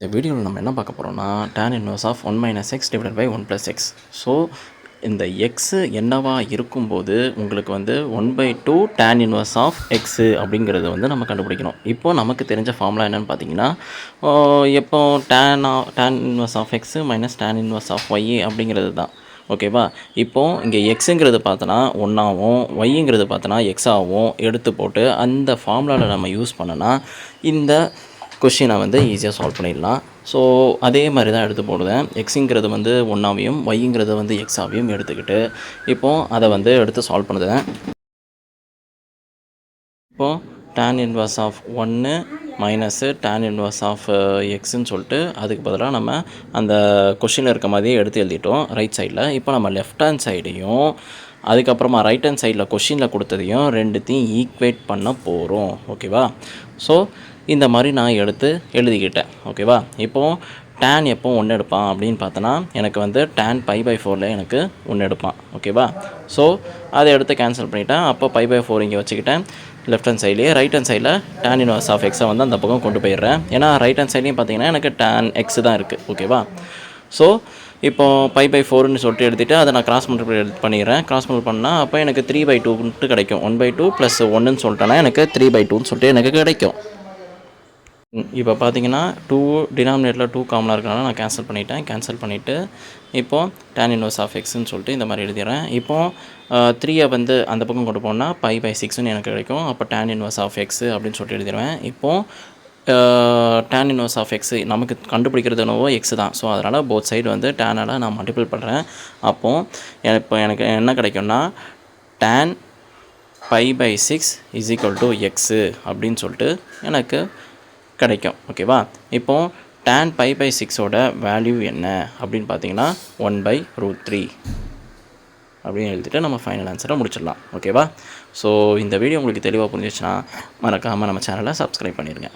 இந்த வீடியோவில் நம்ம என்ன பார்க்க போகிறோம்னா tan inverse of 1 minus x divided by 1 plus x. So இந்த எக்ஸு என்னவா இருக்கும்போது உங்களுக்கு வந்து 1/2 tan இன்வர்ஸ் ஆஃப் எக்ஸு அப்படிங்கிறது வந்து நம்ம கண்டுபிடிக்கணும். இப்போது நமக்கு தெரிஞ்ச ஃபார்முலா என்னென்னு பார்த்தீங்கன்னா, எப்போ tan inverse of x minus tan inverse of y அப்படிங்கிறது தான். ஓகேவா? இப்போது இங்கே எக்ஸுங்கிறது பார்த்தோன்னா 1ஆகவும் ஒய்ங்கிறது பார்த்தோன்னா எக்ஸாகவும் எடுத்து போட்டு அந்த ஃபார்முலாவில் நம்ம யூஸ் பண்ணோன்னா இந்த கொஷினை வந்து ஈஸியாக சால்வ் பண்ணிடலாம். ஸோ அதே மாதிரி தான் எடுத்து போடுவேன். எக்ஸுங்கிறது வந்து 1ஆவையும் ஒய்ங்கிறது வந்து எக்ஸாவையும் எடுத்துக்கிட்டு இப்போது அதை வந்து எடுத்து சால்வ் பண்ணுறேன். இப்போது tan inverse of 1 minus tan inverse of எக்ஸுன்னு சொல்லிட்டு அதுக்கு பதிலாக நம்ம அந்த கொஷினில் இருக்க மாதிரியே எடுத்து எழுதிட்டோம் ரைட் சைடில். இப்போ நம்ம லெஃப்ட் ஹேண்ட் சைடையும் அதுக்கப்புறமா ரைட் ஹேண்ட் சைடில் கொஷினில் கொடுத்ததையும் ரெண்டுத்தையும் ஈக்குவேட் பண்ண போகிறோம். ஓகேவா? ஸோ இந்த மாதிரி நான் எடுத்து எழுதிக்கிட்டேன். ஓகேவா? இப்போது tan எப்போ 1 எடுப்பான் அப்படின்னு பார்த்தோன்னா எனக்கு வந்து tan π/4 எனக்கு 1 எடுப்பான். ஓகேவா? ஸோ அதை எடுத்து கேன்சல் பண்ணிவிட்டேன். அப்போ π/4 இங்கே வச்சுக்கிட்டேன். லெஃப்ட் ஹேண்ட் சைட்லேயே ரைட் ஹேண்ட் சைடில் tan இன்வர்ஸ் ஆஃப் எக்ஸை வந்து அந்த பக்கம் கொண்டு போயிடுறேன். ஏன்னா ரைட் ஹேண்ட் சைட்லேயும் பார்த்தீங்கன்னா எனக்கு tan x தான் இருக்குது. ஓகேவா? ஸோ இப்போது π/4ன்னு சொல்லிட்டு எடுத்துகிட்டு அதை நான் கிராஸ் மல்டிப்ளை பண்ணிடுறேன். கிராஸ் மல்டிப்ளை பண்ணால் அப்போ எனக்கு 3/2ன்ட்டு கிடைக்கும். 1/2 + 1ன்னு சொல்லிட்டேன்னா எனக்கு 3/2ன்னு சொல்லிட்டு எனக்கு கிடைக்கும். இப்போ பார்த்தீங்கன்னா 2 டினாமினேட்டரில் 2 காமனாக இருக்கனால நான் கேன்சல் பண்ணிட்டேன். கேன்சல் பண்ணிவிட்டு இப்போது tan இன்வர்ஸ் ஆஃப் எக்ஸ்ன்னு சொல்லிட்டு இந்த மாதிரி எழுதிடுறேன். இப்போது 3ஐ வந்து அந்த பக்கம் கொண்டு போனால் π/6ன்னு எனக்கு கிடைக்கும். அப்போ tan இன்வர்ஸ் ஆஃப் எக்ஸு அப்படின்னு சொல்லிட்டு எழுதிடுவேன். இப்போது tan இன்வர்ஸ் ஆஃப் எக்ஸு நமக்கு கண்டுபிடிக்கிறது என்னவோ எக்ஸு தான். ஸோ அதனால் போத் சைடு வந்து டேனால் நான் மல்டிபிள் பண்ணுறேன். அப்போது இப்போ எனக்கு என்ன கிடைக்கும்னா tan π/6 = எக்ஸு அப்படின்னு சொல்லிட்டு எனக்கு கிடைக்கும். ஓகேவா? இப்போது tan π/6ஓட வேல்யூ என்ன அப்படின்னு பார்த்தீங்கன்னா 1/√3 அப்படின்னு எழுதிட்டு நம்ம ஃபைனல் ஆன்சரை முடிச்சிடலாம். ஓகேவா? ஸோ இந்த வீடியோ உங்களுக்கு தெளிவாக புரிஞ்சிச்சுன்னா மறக்காமல் நம்ம சேனலை சப்ஸ்கிரைப் பண்ணிடுங்க.